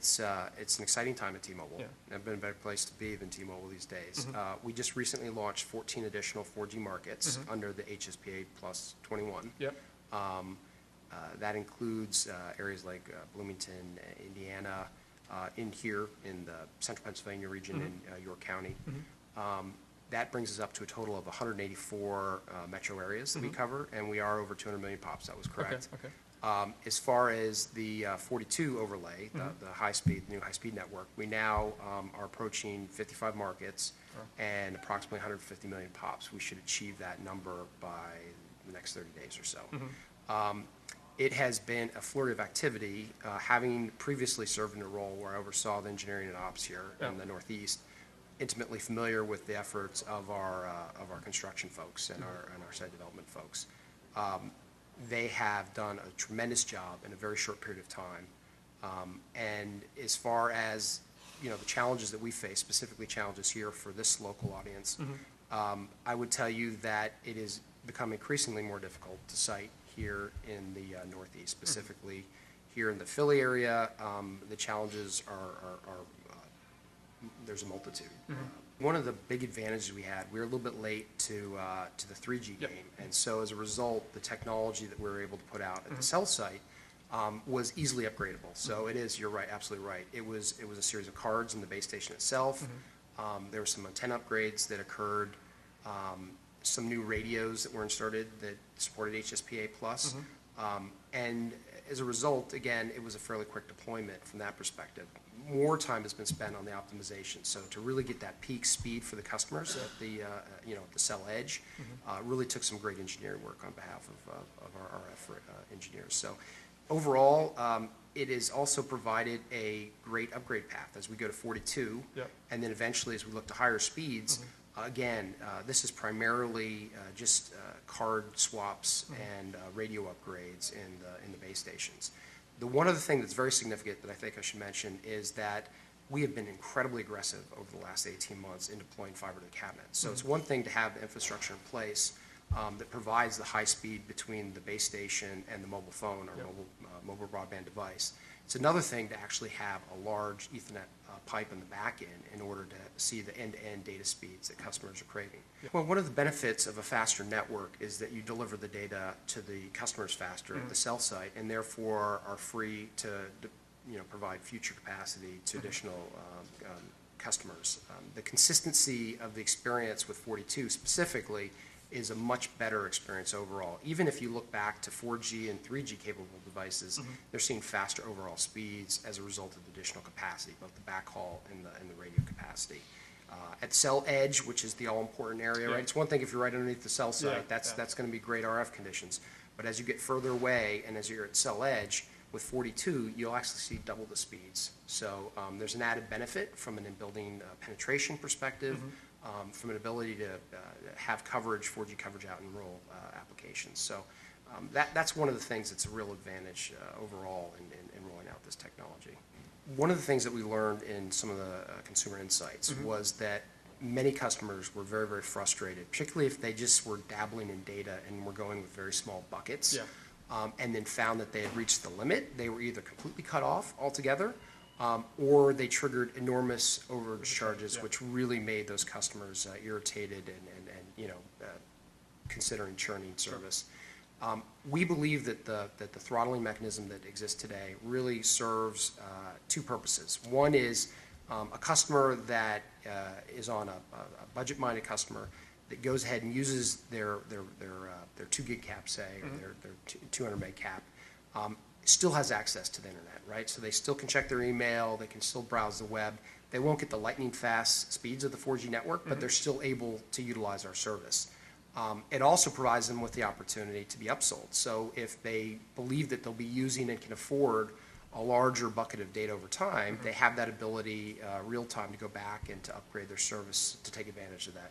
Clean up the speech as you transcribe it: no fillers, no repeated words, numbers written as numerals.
it's an exciting time at T-Mobile. Yeah. Never been a better place to be than T-Mobile these days. We just recently launched 14 additional 4G markets under the HSPA Plus 21. Yep. That includes areas like Bloomington, Indiana, in here in the central Pennsylvania region in York County. That brings us up to a total of 184 metro areas that we cover, and we are over 200 million pops. That was correct. Okay. As far as the 42 overlay, the new high-speed network, we now are approaching 55 markets and approximately 150 million pops. We should achieve that number by the next 30 days or so. It has been a flurry of activity, having previously served in a role where I oversaw the engineering and ops here in the Northeast, intimately familiar with the efforts of our construction folks and our site development folks. They have done a tremendous job in a very short period of time. And as far as the challenges that we face, specifically challenges here for this local audience, I would tell you that it has become increasingly more difficult to site here in the Northeast, specifically here in the Philly area. The challenges are there's a multitude. One of the big advantages we had, we were a little bit late to the 3G game, and so as a result, the technology that we were able to put out at the cell site was easily upgradable. So it is, you're right, absolutely right. It was a series of cards in the base station itself. There were some antenna upgrades that occurred, some new radios that were inserted that supported HSPA plus, and as a result, again, it was a fairly quick deployment from that perspective. More time has been spent on the optimization. So to really get that peak speed for the customers at the the cell edge, really took some great engineering work on behalf of our RF engineers. So overall, it has also provided a great upgrade path as we go to 42, and then eventually as we look to higher speeds. Again, this is primarily just card swaps and radio upgrades in the base stations. The one other thing that's very significant that I think I should mention is that we have been incredibly aggressive over the last 18 months in deploying fiber to the cabinet. So it's one thing to have the infrastructure in place that provides the high speed between the base station and the mobile phone or mobile broadband device. It's another thing to actually have a large Ethernet pipe in the back end in order to see the end-to-end data speeds that customers are craving. Well, one of the benefits of a faster network is that you deliver the data to the customers faster at the cell site, and therefore are free to provide future capacity to additional customers. The consistency of the experience with 42 specifically is a much better experience overall. Even if you look back to 4G and 3G capable devices, they're seeing faster overall speeds as a result of additional capacity, both the backhaul and the radio capacity. At cell edge, which is the all-important area, right? It's one thing if you're right underneath the cell site, that's going to be great RF conditions. But as you get further away and as you're at cell edge, with 42, you'll actually see double the speeds. So there's an added benefit from an in-building penetration perspective, from an ability to have coverage, 4G coverage out in rural applications. So that's one of the things that's a real advantage overall in rolling out this technology. One of the things that we learned in some of the consumer insights was that many customers were very, very frustrated, particularly if they just were dabbling in data and were going with very small buckets, and then found that they had reached the limit. They were either completely cut off altogether, or they triggered enormous overcharges, which really made those customers irritated and considering churning service. We believe that the throttling mechanism that exists today really serves two purposes. One is a customer that is on a budget-minded customer that goes ahead and uses their 2 gig cap, say, or their 200 meg cap, still has access to the internet, right? So they still can check their email, they can still browse the web. They won't get the lightning fast speeds of the 4G network, but they're still able to utilize our service. It also provides them with the opportunity to be upsold. So if they believe that they'll be using and can afford a larger bucket of data over time, they have that ability real time to go back and to upgrade their service to take advantage of that